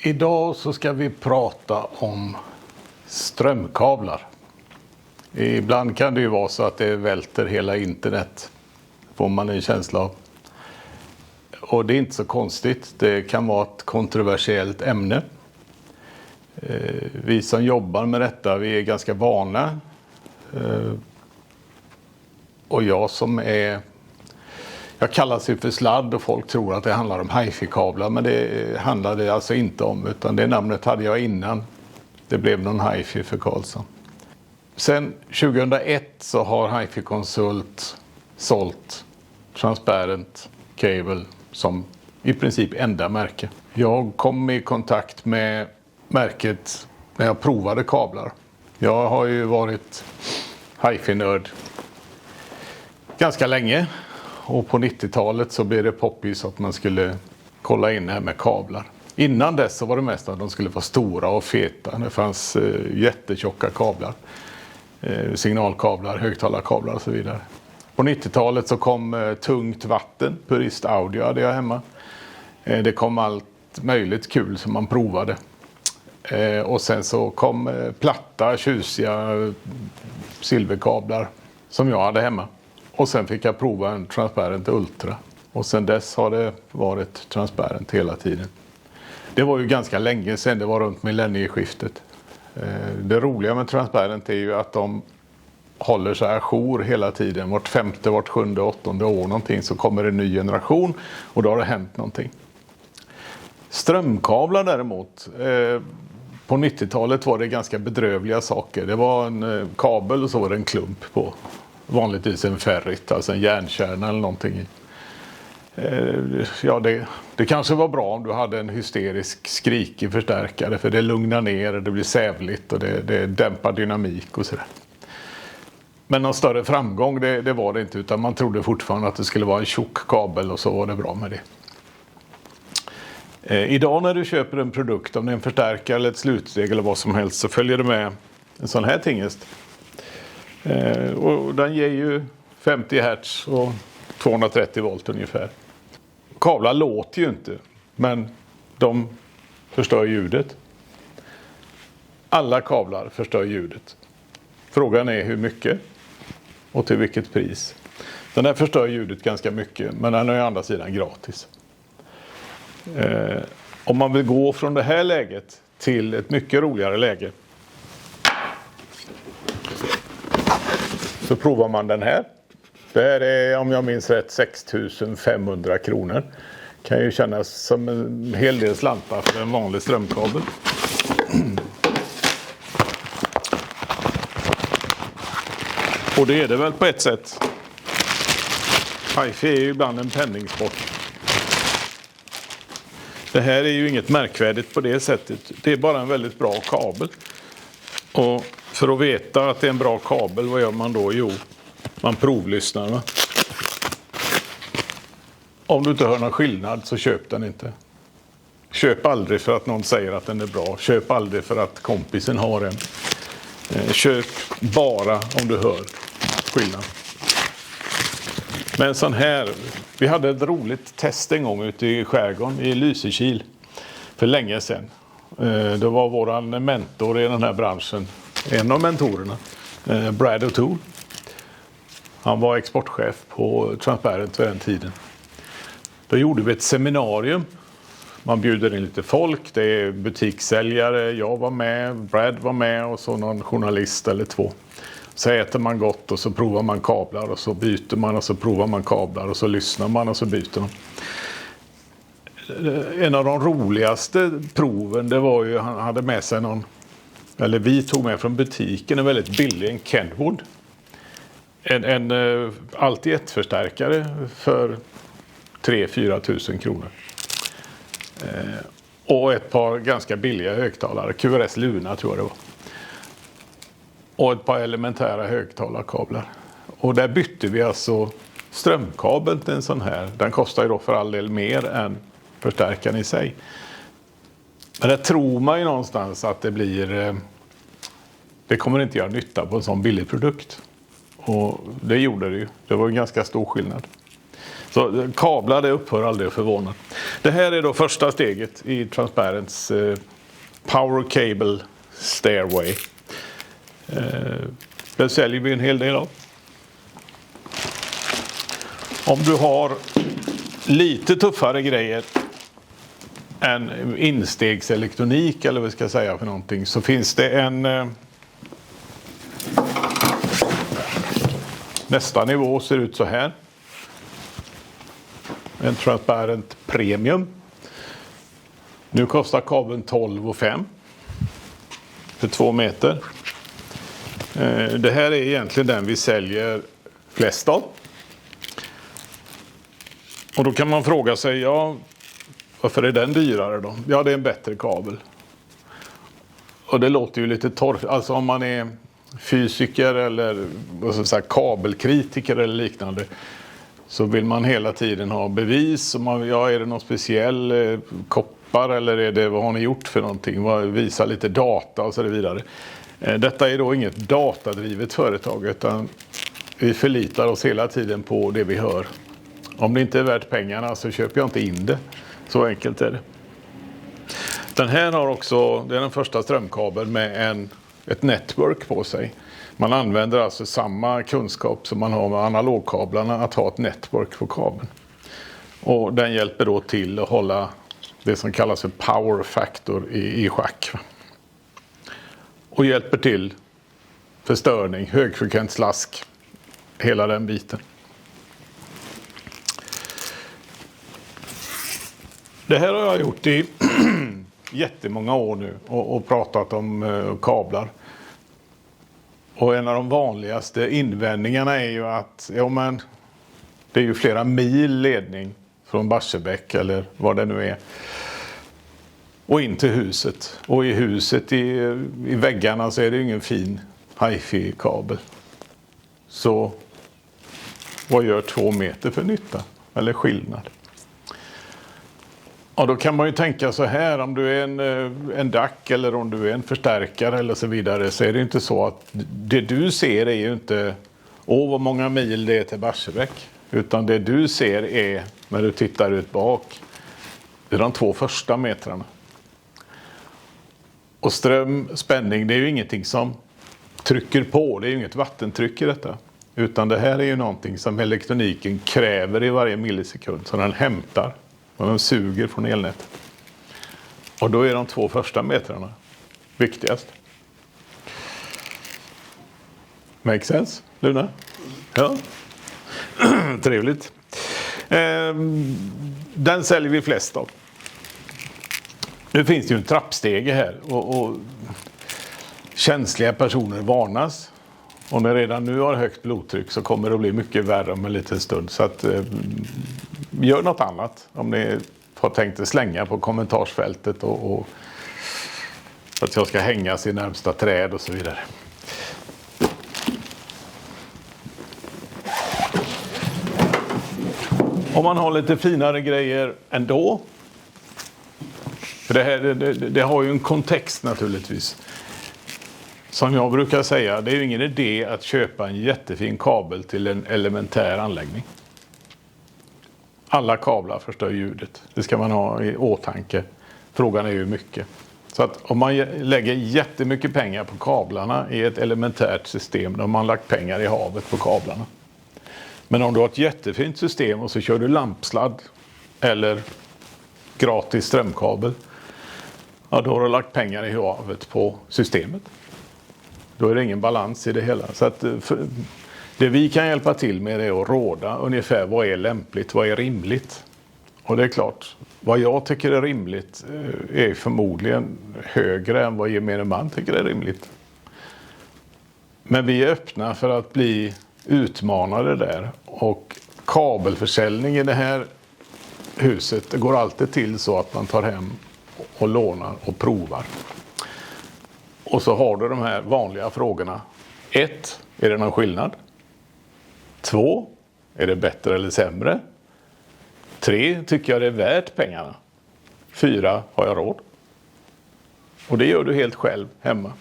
Idag så ska vi prata om strömkablar. Ibland kan det ju vara så att det välter hela internet, får man en känsla av. Och det är inte så konstigt, det kan vara ett kontroversiellt ämne. Vi som jobbar med detta, vi är ganska vana. Och jag kallas ju för sladd och folk tror att det handlar om hifi-kablar, men det handlar det alltså inte om, utan det namnet hade jag innan det blev någon hifi för Karlsson. Sen 2001 så har Hifi Consult sålt Transparent Cable som i princip enda märke. Jag kom i kontakt med märket när jag provade kablar. Jag har ju varit hifi-nörd ganska länge. Och på 90-talet så blev det poppis att man skulle kolla in det här med kablar. Innan dess så var det mest att de skulle vara stora och feta. Det fanns jättetjocka kablar. Signalkablar, högtalarkablar och så vidare. På 90-talet så kom tungt vatten, Purist Audio hade jag hemma. Det kom allt möjligt kul som man provade. Och sen så kom platta, tjusiga silverkablar som jag hade hemma. Och sen fick jag prova en Transparent Ultra. Och sen dess har det varit Transparent hela tiden. Det var ju ganska länge sedan, det var runt millennieskiftet. Det roliga med Transparent är ju att de håller sig ajour hela tiden. Vart femte, vart sjunde, åttonde år någonting så kommer en ny generation och då har det hänt någonting. Strömkablar däremot, på 90-talet var det ganska bedrövliga saker. Det var en kabel och så var det en klump på. Vanligtvis en ferrit, alltså en järnkärna eller någonting. Ja, det kanske var bra om du hade en hysterisk skrikig förstärkare, för det lugnar ner, det blir sävligt och det dämpar dynamik och sådär. Men någon större framgång det var det inte, utan man trodde fortfarande att det skulle vara en tjock kabel och så var det bra med det. Idag när du köper en produkt, om det är en förstärkare eller ett slutsteg eller vad som helst, så följer det med en sån här tingest. Och den ger ju 50 Hz och 230 volt ungefär. Kablar låter ju inte, men de förstör ljudet. Alla kablar förstör ljudet. Frågan är hur mycket och till vilket pris. Den här förstör ljudet ganska mycket, men den är å andra sidan gratis. Om man vill gå från det här läget till ett mycket roligare läge, så provar man den här. Det här är, om jag minns rätt, 6 500 kronor. Kan ju kännas som en hel del slantar för en vanlig strömkabel. Och det är det väl på ett sätt. Hifi är ju ibland en penningsport. Det här är ju inget märkvärdigt på det sättet. Det är bara en väldigt bra kabel. Och för att veta att det är en bra kabel, vad gör man då? Jo, man provlyssnar. Va? Om du inte hör någon skillnad så köp den inte. Köp aldrig för att någon säger att den är bra. Köp aldrig för att kompisen har en. Köp bara om du hör skillnad. Men sån här, vi hade ett roligt test en gång ute i skärgården i Lysekil för länge sedan. Det var våran mentor i den här branschen, en av mentorerna, Brad O'Toole. Han var exportchef på Transparent vid den tiden. Då gjorde vi ett seminarium. Man bjuder in lite folk, det är butikssäljare, jag var med, Brad var med och så någon journalist eller två. Så äter man gott och så provar man kablar och så byter man och så provar man kablar och så lyssnar man och så byter man. En av de roligaste proven, det var ju, han hade med sig eller vi tog med från butiken en väldigt billig, en Kenwood. En alltid ett förstärkare för 3-4 tusen kronor. Och ett par ganska billiga högtalare, QRS Luna tror jag det var. Och ett par elementära högtalarkablar. Och där bytte vi alltså strömkabeln till en sån här. Den kostar ju då för all del mer än förstärkaren i sig. Men där tror man ju någonstans att det kommer inte göra nytta på en sån billig produkt. Och det gjorde det ju. Det var en ganska stor skillnad. Så kablar, det upphör aldrig att förvåna. Det här är då första steget i Transparents Power Cable Stairway. Det säljer vi en hel del av. Om du har lite tuffare grejer än instegselektronik eller vad ska jag säga för någonting, så finns det en nästa nivå ser ut så här. En Transparent Premium. Nu kostar kabeln 12,5 för 2 meter. Det här är egentligen den vi säljer flest av. Och då kan man fråga sig, ja, varför är den dyrare då? Ja, det är en bättre kabel. Och det låter ju lite torrt. Alltså om man är fysiker eller vad ska jag säga, kabelkritiker eller liknande, så vill man hela tiden ha bevis. Ja, är det någon speciell koppar eller är det, vad har ni gjort för någonting? Visa lite data och så vidare. Detta är då inget datadrivet företag, utan vi förlitar oss hela tiden på det vi hör. Om det inte är värt pengarna så köper jag inte in det. Så enkelt är det. Den här har också, det är den första strömkabeln med ett network på sig. Man använder alltså samma kunskap som man har med analogkablarna, att ha ett network på kabeln. Och den hjälper då till att hålla det som kallas för power factor i schack. Och hjälper till för störning, högfrekvent slask, hela den biten. Det här har jag gjort i jättemånga år nu och pratat om kablar. Och en av de vanligaste invändningarna är ju att det är ju flera mil ledning från Barsebäck eller vad det nu är och in till huset. Och i huset i väggarna så är det ju ingen fin hifi-kabel. Så vad gör 2 meter för nytta eller skillnad? Och då kan man ju tänka så här, om du är en DAC eller om du är en förstärkare eller så vidare, så är det inte så att det du ser är ju inte vad många mil det är till Barsebäck, utan det du ser är, när du tittar ut bak, det är de 2 första metrarna. Och spänning, det är ju ingenting som trycker på, det är ju inget vattentryck i detta, utan det här är ju någonting som elektroniken kräver i varje millisekund, så den hämtar. Och de suger från elnätet. Och då är de 2 första metrarna viktigast. Make sense, Luna? Ja. Trevligt. Den säljer vi flest av. Nu finns det ju en trappstege här. Och känsliga personer varnas. Och när redan nu har högt blodtryck så kommer det att bli mycket värre om en liten stund. Så att gör något annat om ni har tänkt att slänga på kommentarsfältet och att jag ska hängas i närmsta träd och så vidare. Om man har lite finare grejer ändå. För det har ju en kontext naturligtvis. Som jag brukar säga, det är ju ingen idé att köpa en jättefin kabel till en elementär anläggning. Alla kablar förstör ljudet. Det ska man ha i åtanke. Frågan är ju mycket. Så att om man lägger jättemycket pengar på kablarna i ett elementärt system, då har man lagt pengar i havet på kablarna. Men om du har ett jättefint system och så kör du lampsladd eller gratis strömkabel, ja, då har du lagt pengar i havet på systemet. Då är det ingen balans i det hela. Så att det vi kan hjälpa till med är att råda ungefär vad är lämpligt, vad är rimligt. Och det är klart, vad jag tycker är rimligt är förmodligen högre än vad gemene man tycker är rimligt. Men vi är öppna för att bli utmanade där. Och kabelförsäljning i det här huset, det går alltid till så att man tar hem och lånar och provar. Och så har du de här vanliga frågorna. 1. Är det någon skillnad? 2. Är det bättre eller sämre? 3. Tycker jag det är värt pengarna? 4. Har jag råd? Och det gör du helt själv hemma.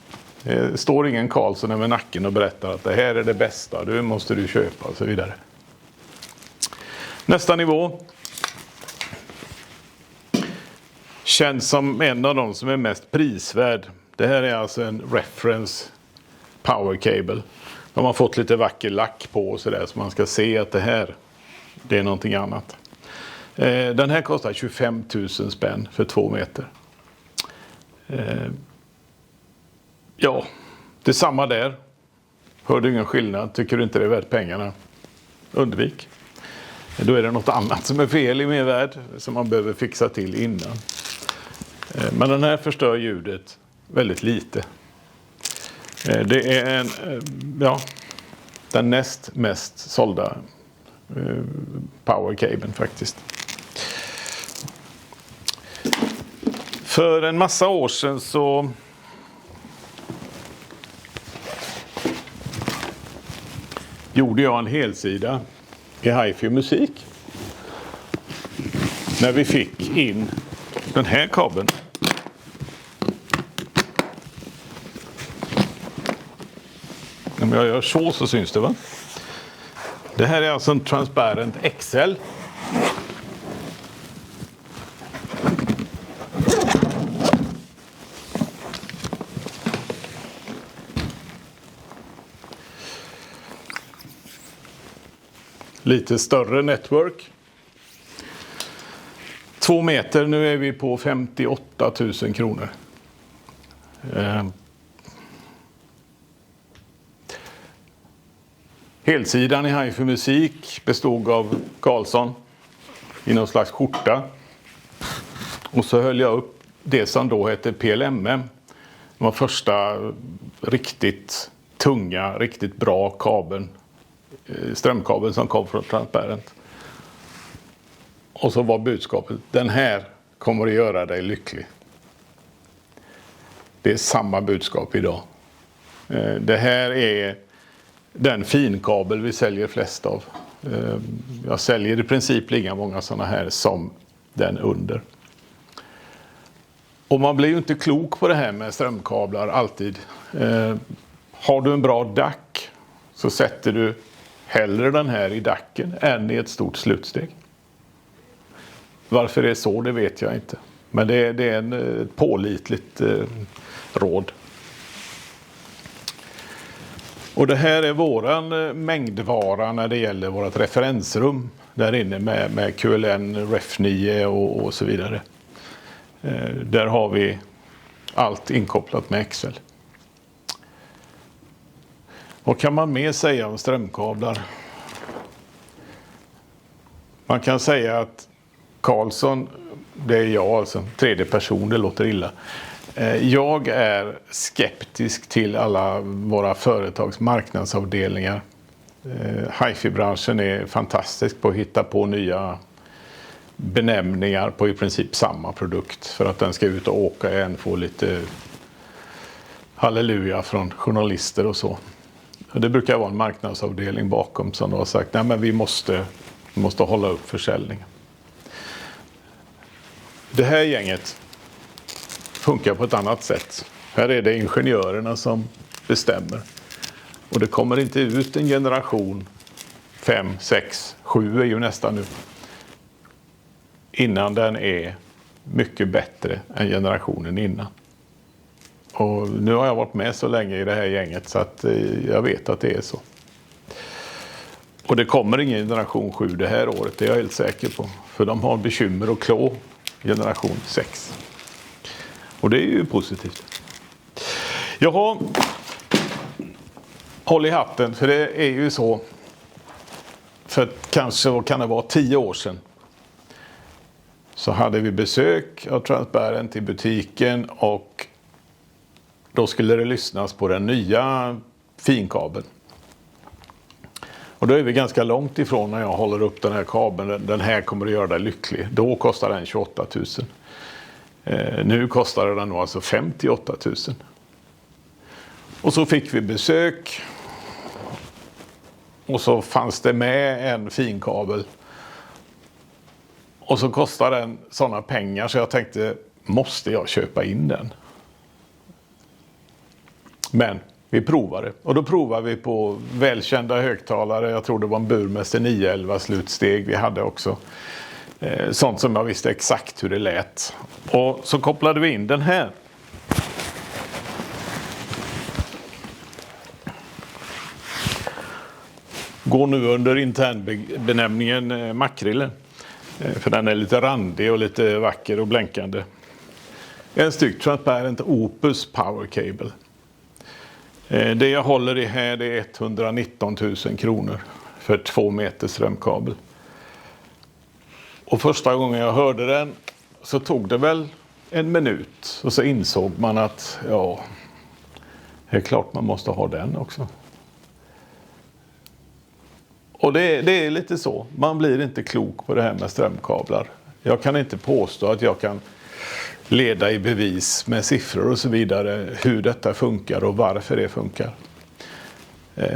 Det står ingen Karlsson över nacken och berättar att det här är det bästa, du måste du köpa och så vidare. Nästa nivå känns som en av de som är mest prisvärd. Det här är alltså en reference power cable. De har fått lite vacker lack på och sådär, så man ska se att det är någonting annat. Den här kostar 25 000 spänn för 2 meter. Ja, det är samma där. Hör du ingen skillnad? Tycker du inte det är värt pengarna? Undvik. Då är det något annat som är fel i min värld som man behöver fixa till innan. Men den här förstör ljudet väldigt lite. Det är den näst mest sålda powercablen faktiskt. För en massa år sedan så gjorde jag en helsida i Hi-Fi musik när vi fick in den här kabeln. Om jag gör så syns det, va? Det här är alltså en transparent XL. Lite större network. 2 meter, nu är vi på 58 000 kronor. Helsidan i Hi-Fi musik bestod av Carlsson i någon slags skjorta. Och så höll jag upp det som då hette PLMM. Det var första riktigt tunga, riktigt bra kabeln. Strömkabeln som kom från Transparent. Och så var budskapet: den här kommer att göra dig lycklig. Det är samma budskap idag. Det här är den finkabel vi säljer flest av. Jag säljer i princip lika många sådana här som den under. Och man blir ju inte klok på det här med strömkablar alltid. Har du en bra DAC så sätter du hellre den här i DACen än i ett stort slutsteg. Varför det är så, det vet jag inte. Men det är ett pålitligt råd. Och det här är våran mängdvara när det gäller vårt referensrum där inne med QLN, Ref9 och så vidare. Där har vi allt inkopplat med Excel. Vad kan man mer säga om strömkablar? Man kan säga att Carlsson, det är jag alltså, tredje person, det låter illa. Jag är skeptisk till alla våra företags marknadsavdelningar. Hi-Fi-branschen är fantastisk på att hitta på nya benämningar på i princip samma produkt för att den ska ut och åka igen, få lite halleluja från journalister och så. Det brukar vara en marknadsavdelning bakom som har sagt: nej, men vi måste hålla upp försäljningen. Det här gänget funkar på ett annat sätt. Här är det ingenjörerna som bestämmer. Och det kommer inte ut en generation 5, 6, 7 är ju nästan nu, innan den är mycket bättre än generationen innan. Och nu har jag varit med så länge i det här gänget så att jag vet att det är så. Och det kommer ingen generation 7 det här året, det är jag helt säker på. För de har bekymmer att klå generation 6. Och det är ju positivt. Jaha, håll i hatten, för det är ju så. För kanske kan det vara 10 år sedan. Så hade vi besök av Transparent i butiken och då skulle det lyssnas på den nya finkabeln. Och då är vi ganska långt ifrån när jag håller upp den här kabeln. Den här kommer att göra dig lycklig. Då kostar den 28 000. Nu kostar den nog alltså 58 000. Och så fick vi besök. Och så fanns det med en finkabel. Och så kostar den sådana pengar så jag tänkte, måste jag köpa in den? Men Vi provade. Och då provade vi på välkända högtalare. Jag tror det var en Burmester 911 slutsteg vi hade också. Sånt som jag visste exakt hur det lät. Och så kopplade vi in den här. Går nu under internbenämningen makrillen. För den är lite randig och lite vacker och blänkande. En styck transparent Opus Power Cable. Det jag håller i här är 119 000 kronor för 2 meter strömkabel. Och första gången jag hörde den så tog det väl en minut. Och så insåg man att ja, det är klart man måste ha den också. Och det är lite så. Man blir inte klok på det här med strömkablar. Jag kan inte påstå att jag kan leda i bevis med siffror och så vidare hur detta funkar och varför det funkar.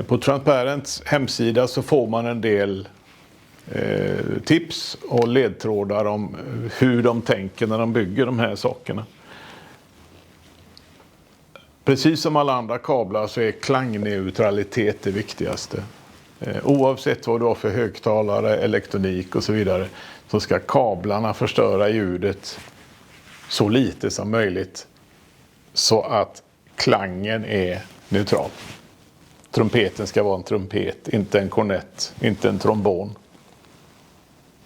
På Transparents hemsida så får man en del tips och ledtrådar om hur de tänker när de bygger de här sakerna. Precis som alla andra kablar så är klangneutralitet det viktigaste. Oavsett vad du har för högtalare, elektronik och så vidare så ska kablarna förstöra ljudet så lite som möjligt så att klangen är neutral. Trumpeten ska vara en trumpet, inte en kornett, inte en trombon.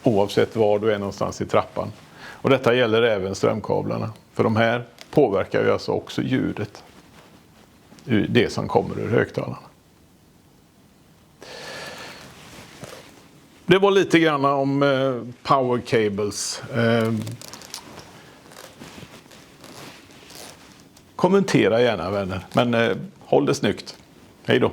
Oavsett var du är någonstans i trappan. Och detta gäller även strömkablarna. För de här påverkar ju alltså också ljudet. Det som kommer ur högtalarna. Det var lite grann om power cables. Kommentera gärna vänner, men håll det snyggt. Hej då!